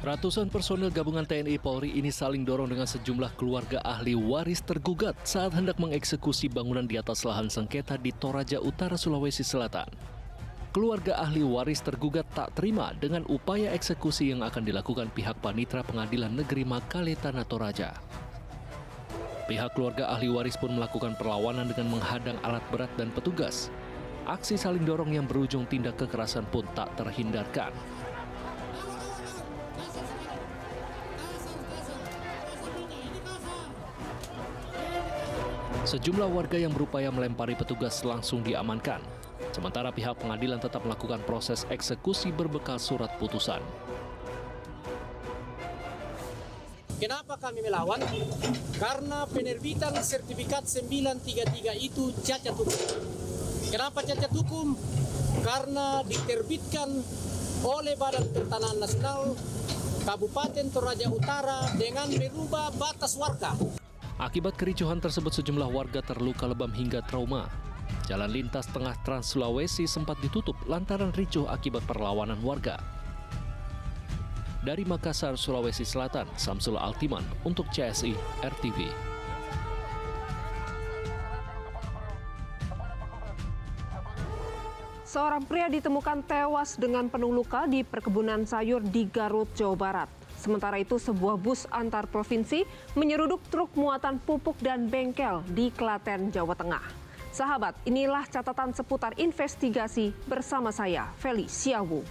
Ratusan personel gabungan TNI Polri ini saling dorong dengan sejumlah keluarga ahli waris tergugat saat hendak mengeksekusi bangunan di atas lahan sengketa di Toraja Utara, Sulawesi Selatan. Keluarga ahli waris tergugat tak terima dengan upaya eksekusi yang akan dilakukan pihak Panitra Pengadilan Negeri Makale Tanah Toraja. Pihak keluarga ahli waris pun melakukan perlawanan dengan menghadang alat berat dan petugas. Aksi saling dorong yang berujung tindak kekerasan pun tak terhindarkan. Sejumlah warga yang berupaya melempari petugas langsung diamankan. Sementara pihak pengadilan tetap melakukan proses eksekusi berbekal surat putusan. Kenapa kami melawan? Karena penerbitan sertifikat 933 itu cacat hukum. Kenapa cacat hukum? Karena diterbitkan oleh Badan Pertanahan Nasional Kabupaten Toraja Utara dengan merubah batas warga. Akibat kericuhan tersebut sejumlah warga terluka lebam hingga trauma. Jalan lintas tengah Trans Sulawesi sempat ditutup lantaran ricuh akibat perlawanan warga. Dari Makassar, Sulawesi Selatan, Samsul Altiman untuk CSI RTV. Seorang pria ditemukan tewas dengan penuh luka di perkebunan sayur di Garut, Jawa Barat. Sementara itu, sebuah bus antar provinsi menyeruduk truk muatan pupuk dan bengkel di Klaten, Jawa Tengah. Sahabat, inilah catatan seputar investigasi bersama saya, Feli Siawu.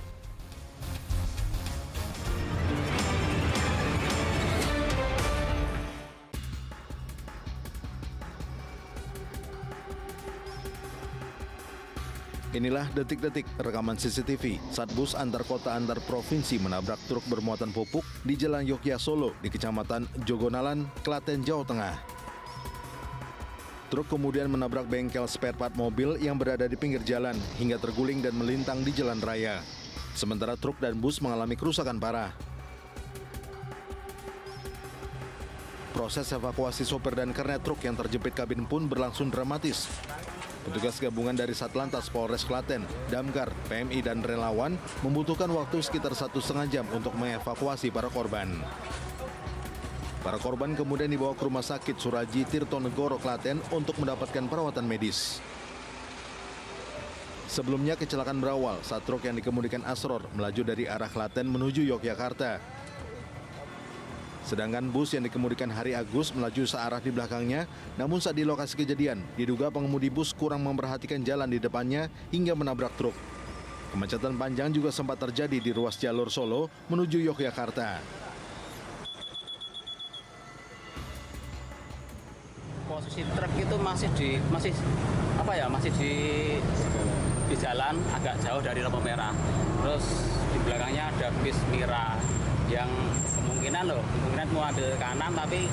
Inilah detik-detik rekaman CCTV saat bus antar kota antar provinsi menabrak truk bermuatan pupuk di Jalan Yogyakarta Solo di Kecamatan Jogonalan, Klaten, Jawa Tengah. Truk kemudian menabrak bengkel spare part mobil yang berada di pinggir jalan hingga terguling dan melintang di jalan raya. Sementara truk dan bus mengalami kerusakan parah. Proses evakuasi sopir dan kernet truk yang terjepit kabin pun berlangsung dramatis. Petugas gabungan dari Satlantas Polres Klaten, Damkar, PMI, dan relawan membutuhkan waktu sekitar 1,5 jam untuk mengevakuasi para korban. Para korban kemudian dibawa ke Rumah Sakit Suraji Tirtonegoro, Klaten untuk mendapatkan perawatan medis. Sebelumnya kecelakaan berawal saat truk yang dikemudikan Asror melaju dari arah Klaten menuju Yogyakarta. Sedangkan bus yang dikemudikan Hari Agus melaju searah di belakangnya, namun saat di lokasi kejadian, diduga pengemudi bus kurang memperhatikan jalan di depannya hingga menabrak truk. Kemacetan panjang juga sempat terjadi di ruas jalur Solo menuju Yogyakarta. Posisi truk itu masih di jalan agak jauh dari lampu merah. Terus di belakangnya ada bis Mira yang kemungkinan mau ambil kanan tapi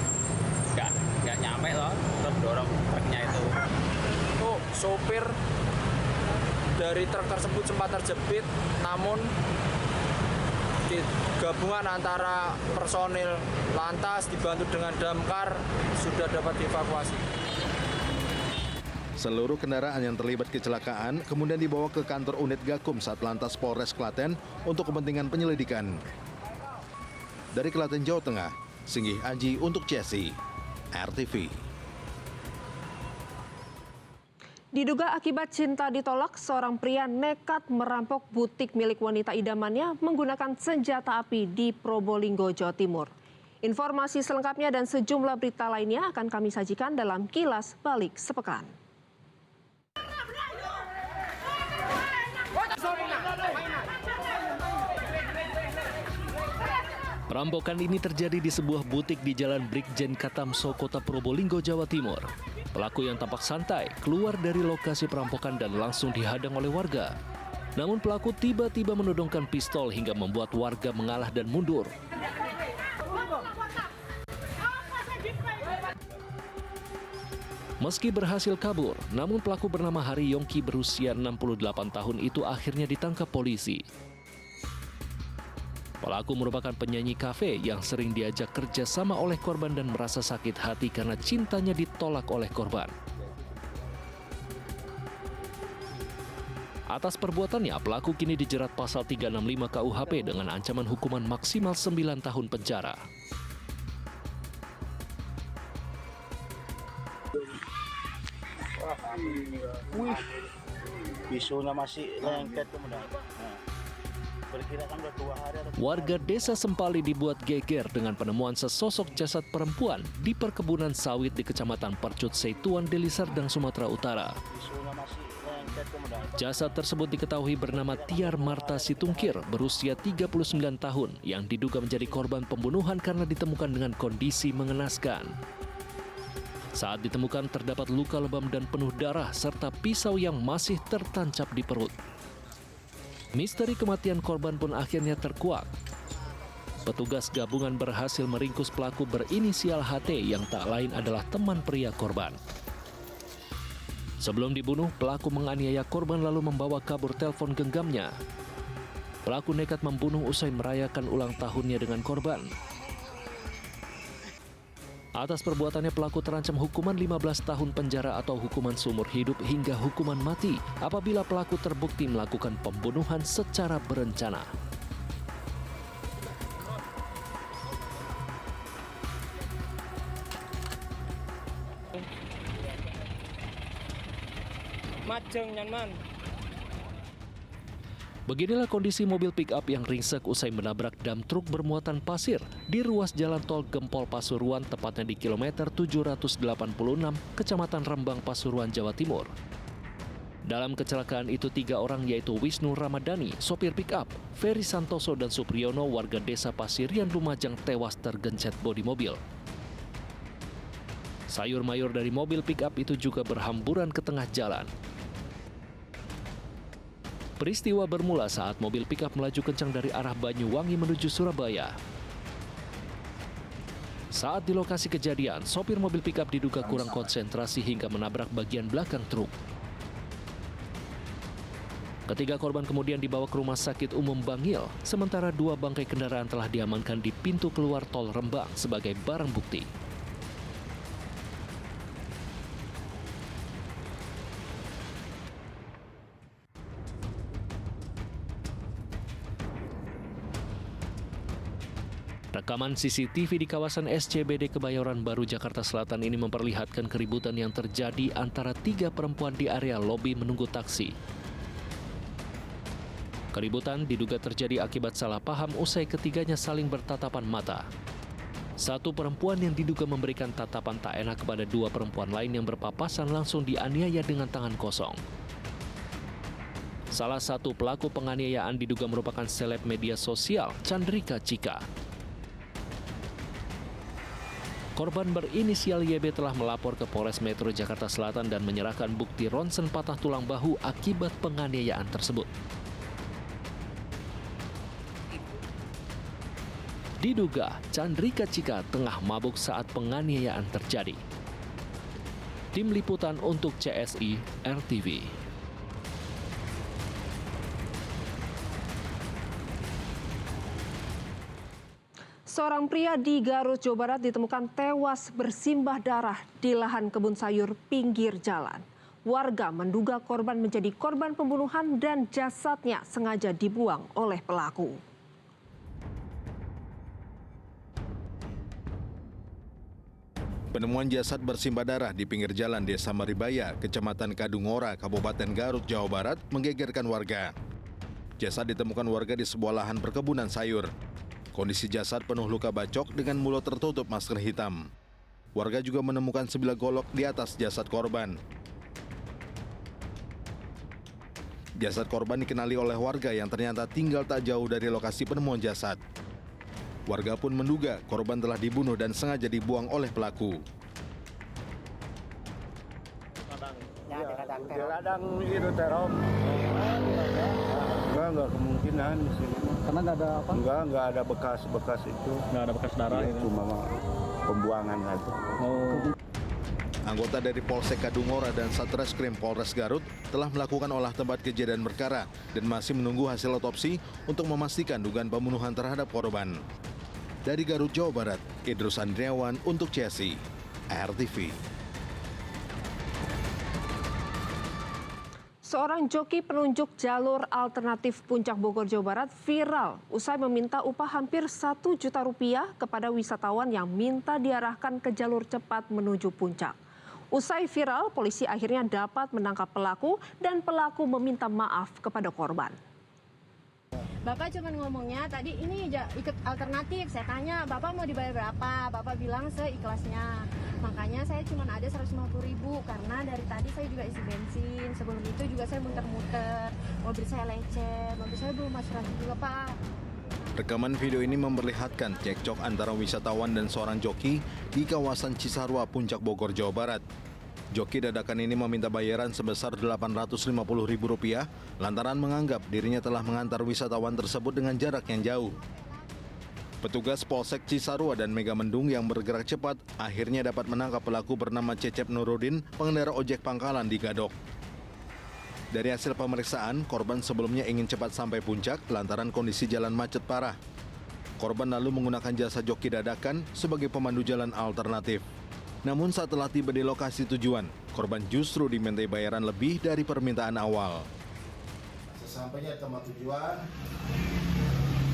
nggak nyampe loh, terus dorong truknya itu. Sopir dari truk tersebut sempat terjepit, namun gabungan antara personil lantas dibantu dengan damkar sudah dapat dievakuasi. Seluruh kendaraan yang terlibat kecelakaan kemudian dibawa ke kantor unit Gakum Satlantas Polres Klaten untuk kepentingan penyelidikan. Dari Klaten, Jawa Tengah, Singgih Aji untuk CSI RTV. Diduga akibat cinta ditolak, seorang pria nekat merampok butik milik wanita idamannya menggunakan senjata api di Probolinggo, Jawa Timur. Informasi selengkapnya dan sejumlah berita lainnya akan kami sajikan dalam Kilas Balik Sepekan. Perampokan ini terjadi di sebuah butik di Jalan Brigjen Katamso, Kota Probolinggo, Jawa Timur. Pelaku yang tampak santai keluar dari lokasi perampokan dan langsung dihadang oleh warga. Namun pelaku tiba-tiba menodongkan pistol hingga membuat warga mengalah dan mundur. Meski berhasil kabur, namun pelaku bernama Hari Yongki berusia 68 tahun itu akhirnya ditangkap polisi. Pelaku merupakan penyanyi kafe yang sering diajak kerja sama oleh korban dan merasa sakit hati karena cintanya ditolak oleh korban. Atas perbuatannya, pelaku kini dijerat pasal 365 KUHP dengan ancaman hukuman maksimal 9 tahun penjara. Wih, bisunya masih lengket kemudian. Perkirakan udah 2 hari atau Warga desa Sempali dibuat geger dengan penemuan sesosok jasad perempuan di perkebunan sawit di Kecamatan Percut Seituan, Deli Serdang, Sumatera Utara. bisunya masih lengket kemudian. Jasad tersebut diketahui bernama Tiar Marta Situngkir, berusia 39 tahun, yang diduga menjadi korban pembunuhan karena ditemukan dengan kondisi mengenaskan. Saat ditemukan terdapat luka lebam dan penuh darah serta pisau yang masih tertancap di perut. Misteri kematian korban pun akhirnya terkuak. Petugas gabungan berhasil meringkus pelaku berinisial HT yang tak lain adalah teman pria korban. Sebelum dibunuh, pelaku menganiaya korban lalu membawa kabur telepon genggamnya. Pelaku nekat membunuh usai merayakan ulang tahunnya dengan korban. Atas perbuatannya, pelaku terancam hukuman 15 tahun penjara atau hukuman seumur hidup hingga hukuman mati apabila pelaku terbukti melakukan pembunuhan secara berencana. Majeng nyaman. Beginilah kondisi mobil pick-up yang ringsek usai menabrak dam truk bermuatan pasir di ruas jalan tol Gempol Pasuruan, tepatnya di kilometer 786, Kecamatan Rembang, Pasuruan, Jawa Timur. Dalam kecelakaan itu 3 orang yaitu Wisnu Ramadhani, sopir pick-up, Ferry Santoso dan Supriyono, warga desa Pasirian Lumajang, tewas tergencet bodi mobil. Sayur mayur dari mobil pick-up itu juga berhamburan ke tengah jalan. Peristiwa bermula saat mobil pick-up melaju kencang dari arah Banyuwangi menuju Surabaya. Saat di lokasi kejadian, sopir mobil pick-up diduga kurang konsentrasi hingga menabrak bagian belakang truk. Ketiga korban kemudian dibawa ke Rumah Sakit Umum Bangil, sementara 2 bangkai kendaraan telah diamankan di pintu keluar tol Rembang sebagai barang bukti. Rekaman CCTV di kawasan SCBD Kebayoran Baru, Jakarta Selatan ini memperlihatkan keributan yang terjadi antara 3 perempuan di area lobi menunggu taksi. Keributan diduga terjadi akibat salah paham usai ketiganya saling bertatapan mata. Satu perempuan yang diduga memberikan tatapan tak enak kepada 2 perempuan lain yang berpapasan langsung dianiaya dengan tangan kosong. Salah satu pelaku penganiayaan diduga merupakan seleb media sosial, Chandrika Cika. Korban berinisial YB telah melapor ke Polres Metro Jakarta Selatan dan menyerahkan bukti ronsen patah tulang bahu akibat penganiayaan tersebut. Diduga Chandrika Cika tengah mabuk saat penganiayaan terjadi. Tim Liputan untuk CSI RTV. Seorang pria di Garut, Jawa Barat ditemukan tewas bersimbah darah di lahan kebun sayur pinggir jalan. Warga menduga korban menjadi korban pembunuhan dan jasadnya sengaja dibuang oleh pelaku. Penemuan jasad bersimbah darah di pinggir jalan Desa Maribaya, Kecamatan Kadungora, Kabupaten Garut, Jawa Barat menggegerkan warga. Jasad ditemukan warga di sebuah lahan perkebunan sayur. Kondisi jasad penuh luka bacok dengan mulut tertutup masker hitam. Warga juga menemukan sebilah golok di atas jasad korban. Jasad korban dikenali oleh warga yang ternyata tinggal tak jauh dari lokasi penemuan jasad. Warga pun menduga korban telah dibunuh dan sengaja dibuang oleh pelaku. Kadang itu teror. Enggak kemungkinan di sini. Karena nggak ada apa? Enggak ada bekas itu. Nggak ada bekas darah. Ya, cuma pembuangan saja. Oh. Anggota dari Polsek Kadungora dan Satreskrim Polres Garut telah melakukan olah tempat kejadian perkara dan masih menunggu hasil otopsi untuk memastikan dugaan pembunuhan terhadap korban. Dari Garut, Jawa Barat, Idrus Andriawan untuk CSI RTV. Seorang joki penunjuk jalur alternatif Puncak Bogor, Jawa Barat viral usai meminta upah hampir 1 juta rupiah kepada wisatawan yang minta diarahkan ke jalur cepat menuju puncak. Usai viral, polisi akhirnya dapat menangkap pelaku dan pelaku meminta maaf kepada korban. Bapak cuma ngomongnya tadi ini ikut alternatif, saya tanya Bapak mau dibayar berapa, Bapak bilang seikhlasnya. Makanya saya cuma ada 150.000 karena dari tadi saya juga isi bensin, sebelum itu juga saya muter-muter, mobil saya lecet, mobil saya belum asuransi juga Pak. Rekaman video ini memperlihatkan cekcok antara wisatawan dan seorang joki di kawasan Cisarua, Puncak Bogor, Jawa Barat. Joki dadakan ini meminta bayaran sebesar Rp850.000 lantaran menganggap dirinya telah mengantar wisatawan tersebut dengan jarak yang jauh. Petugas Polsek Cisarua dan Megamendung yang bergerak cepat akhirnya dapat menangkap pelaku bernama Cecep Nurudin, pengendara ojek pangkalan di Gadok. Dari hasil pemeriksaan, korban sebelumnya ingin cepat sampai puncak lantaran kondisi jalan macet parah. Korban lalu menggunakan jasa joki dadakan sebagai pemandu jalan alternatif. Namun saat telah tiba di lokasi tujuan, korban justru dimintai bayaran lebih dari permintaan awal. Sesampainya di tempat tujuan,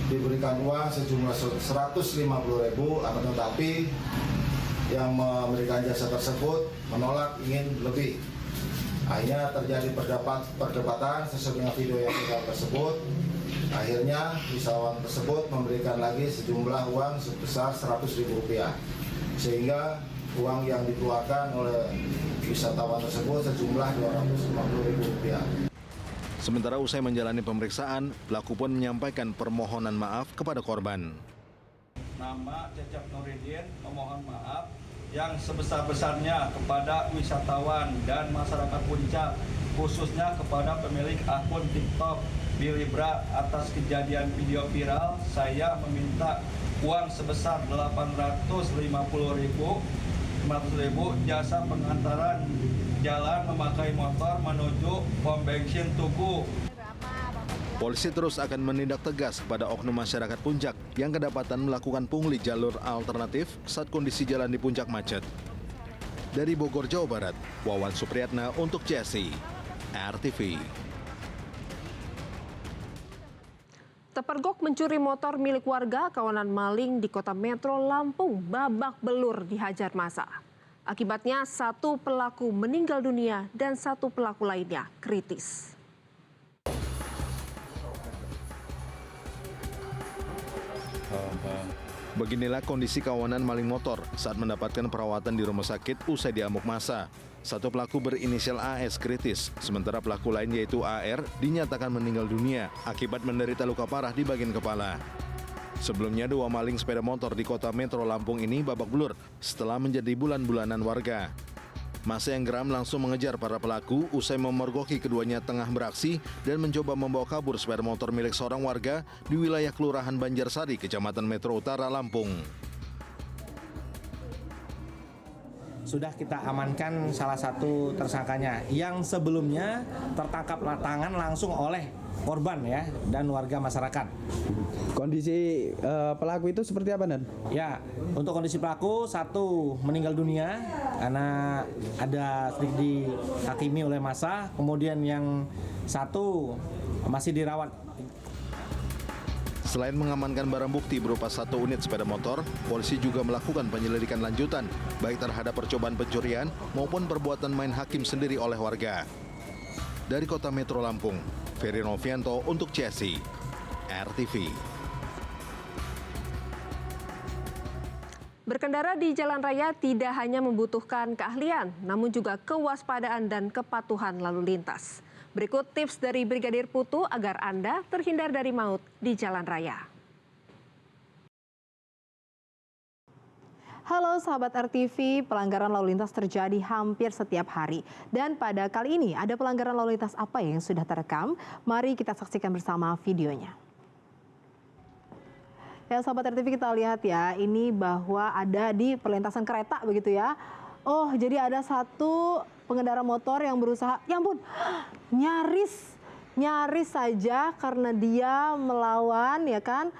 diberikan uang sejumlah 150.000, akan tetapi yang memberikan jasa tersebut menolak, ingin lebih. Akhirnya terjadi perdebatan sesuai dengan video yang viral tersebut. Akhirnya wisatawan tersebut memberikan lagi sejumlah uang sebesar Rp100.000, sehingga uang yang dikeluarkan oleh wisatawan tersebut sejumlah Rp250.000. Sementara usai menjalani pemeriksaan, pelaku pun menyampaikan permohonan maaf kepada korban. Nama Cecep Nurudin memohon maaf yang sebesar-besarnya kepada wisatawan dan masyarakat Puncak, khususnya kepada pemilik akun TikTok Bilibra atas kejadian video viral. Saya meminta uang sebesar Rp850.000 jasa pengantaran jalan memakai motor menuju pom bensin Tugu. Polisi terus akan menindak tegas kepada oknum masyarakat Puncak yang kedapatan melakukan pungli jalur alternatif saat kondisi jalan di puncak macet. Dari Bogor, Jawa Barat, Wawan Supriyatna untuk CSI, RTV. Terpergok mencuri motor milik warga, kawanan maling di Kota Metro Lampung babak belur dihajar massa. Akibatnya 1 pelaku meninggal dunia dan 1 pelaku lainnya kritis. Beginilah kondisi kawanan maling motor saat mendapatkan perawatan di rumah sakit usai diamuk massa. 1 pelaku berinisial AS kritis, sementara pelaku lain yaitu AR dinyatakan meninggal dunia akibat menderita luka parah di bagian kepala. Sebelumnya 2 maling sepeda motor di Kota Metro Lampung ini babak belur setelah menjadi bulan-bulanan warga. Massa yang geram langsung mengejar para pelaku usai memergoki keduanya tengah beraksi dan mencoba membawa kabur sepeda motor milik seorang warga di wilayah Kelurahan Banjarsari, Kecamatan Metro Utara, Lampung. Sudah kita amankan salah satu tersangkanya yang sebelumnya tertangkap tangan langsung oleh korban ya dan warga masyarakat. Kondisi pelaku itu seperti apa, Dan? Ya, untuk kondisi pelaku 1 meninggal dunia karena ada sedikit dihakimi oleh massa, kemudian yang 1 masih dirawat. Selain mengamankan barang bukti berupa 1 unit sepeda motor, polisi juga melakukan penyelidikan lanjutan, baik terhadap percobaan pencurian maupun perbuatan main hakim sendiri oleh warga. Dari Kota Metro Lampung, Ferry Novianto untuk CSI, RTV. Berkendara di jalan raya tidak hanya membutuhkan keahlian, namun juga kewaspadaan dan kepatuhan lalu lintas. Berikut tips dari Brigadir Putu agar Anda terhindar dari maut di jalan raya. Halo sahabat RTV, pelanggaran lalu lintas terjadi hampir setiap hari. Dan pada kali ini ada pelanggaran lalu lintas apa yang sudah terekam? Mari kita saksikan bersama videonya. Ya sahabat RTV, kita lihat ya, ini bahwa ada di perlintasan kereta begitu ya. Oh, jadi ada 1 pengendara motor yang berusaha, ya ampun, nyaris saja karena dia melawan ya kan.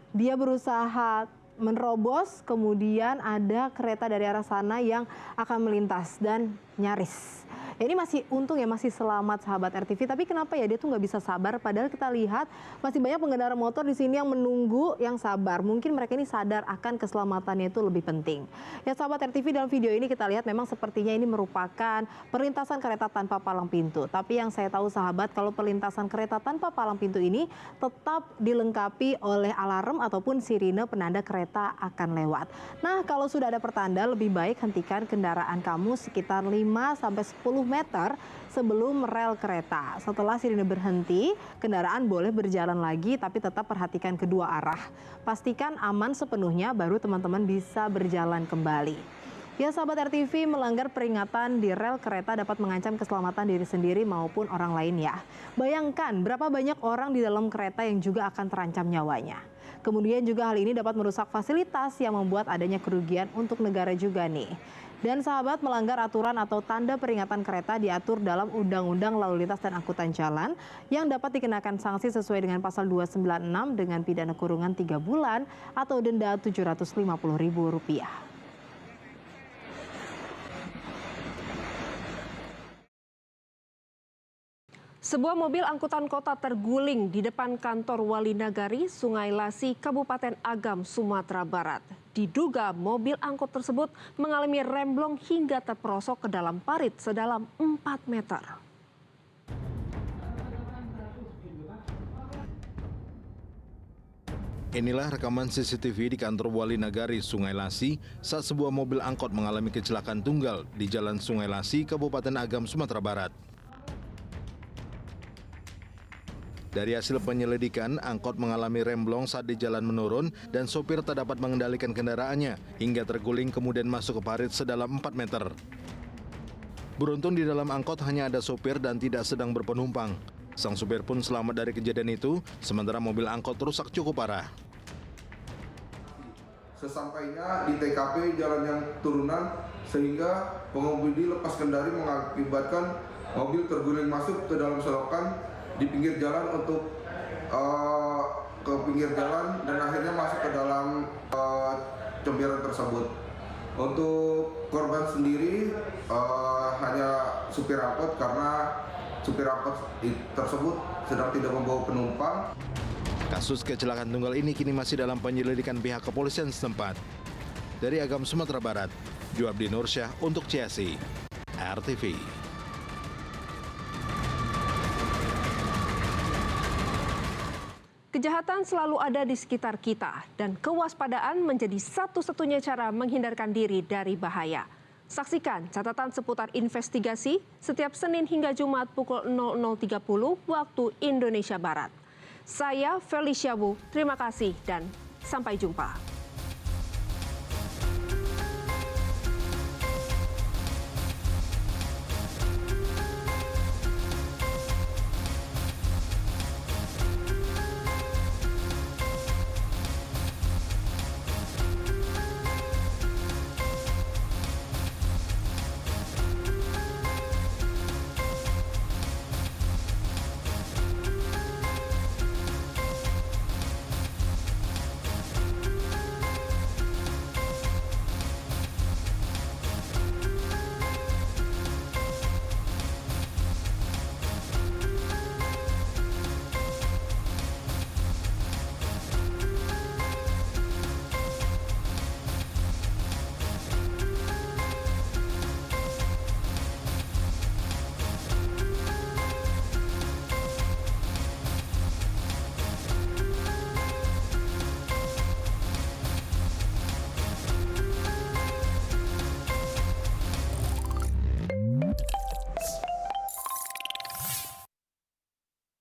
Dia berusaha menerobos, kemudian ada kereta dari arah sana yang akan melintas dan nyaris. Ini masih untung ya, masih selamat sahabat RTV. Tapi kenapa ya dia tuh nggak bisa sabar? Padahal kita lihat masih banyak pengendara motor di sini yang menunggu, yang sabar. Mungkin mereka ini sadar akan keselamatannya itu lebih penting. Ya sahabat RTV, dalam video ini kita lihat memang sepertinya ini merupakan perlintasan kereta tanpa palang pintu. Tapi yang saya tahu sahabat, kalau perlintasan kereta tanpa palang pintu ini tetap dilengkapi oleh alarm ataupun sirine penanda kereta akan lewat. Nah, kalau sudah ada pertanda, lebih baik hentikan kendaraan kamu sekitar 5-10 meter sebelum rel kereta. Setelah sirine berhenti, kendaraan boleh berjalan lagi tapi tetap perhatikan kedua arah. Pastikan aman sepenuhnya baru teman-teman bisa berjalan kembali. Ya sahabat RTV, melanggar peringatan di rel kereta dapat mengancam keselamatan diri sendiri maupun orang lain ya. Bayangkan berapa banyak orang di dalam kereta yang juga akan terancam nyawanya. Kemudian juga hal ini dapat merusak fasilitas yang membuat adanya kerugian untuk negara juga nih. Dan sahabat, melanggar aturan atau tanda peringatan kereta diatur dalam Undang-Undang Lalu Lintas dan Angkutan Jalan yang dapat dikenakan sanksi sesuai dengan pasal 296 dengan pidana kurungan 3 bulan atau denda Rp750.000. Sebuah mobil angkutan kota terguling di depan kantor Wali Nagari, Sungai Lasi, Kabupaten Agam, Sumatera Barat. Diduga mobil angkut tersebut mengalami remblong hingga terperosok ke dalam parit sedalam 4 meter. Inilah rekaman CCTV di kantor Wali Nagari, Sungai Lasi saat sebuah mobil angkot mengalami kecelakaan tunggal di Jalan Sungai Lasi, Kabupaten Agam, Sumatera Barat. Dari hasil penyelidikan, angkot mengalami remblong saat di jalan menurun dan sopir tak dapat mengendalikan kendaraannya hingga terguling kemudian masuk ke parit sedalam 4 meter. Beruntung di dalam angkot hanya ada sopir dan tidak sedang berpenumpang. Sang sopir pun selamat dari kejadian itu, sementara mobil angkot rusak cukup parah. Sesampainya di TKP jalan yang turunan sehingga pengemudi lepas kendali mengakibatkan mobil terguling masuk ke dalam selokan di pinggir jalan untuk ke pinggir jalan dan akhirnya masuk ke dalam comberan tersebut. Untuk korban sendiri hanya supir angkot karena supir angkot tersebut sedang tidak membawa penumpang. Kasus kecelakaan tunggal ini kini masih dalam penyelidikan pihak kepolisian setempat. Dari Agam, Sumatera Barat, Juabdi Nursyah untuk CSI RTV. Kejahatan selalu ada di sekitar kita dan kewaspadaan menjadi satu-satunya cara menghindarkan diri dari bahaya. Saksikan catatan seputar investigasi setiap Senin hingga Jumat pukul 00.30 waktu Indonesia Barat. Saya Felicia Wu, terima kasih dan sampai jumpa.